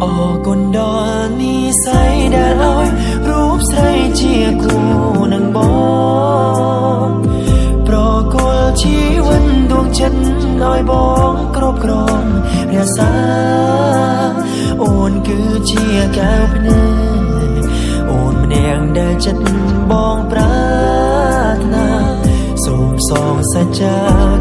អគុណដល់និស័យដែលឲ្យរូបស្រីជាគូនឹងបងប្រគល់ជីវិតដួងចិត្តឲ្យបងគ្រប់គ្រងរក្សាអូនគឺជាកែវភ្នែកអូនម្នាក់ដែលចិត្តបងប្រាថ្នាសូមសងសច្ចា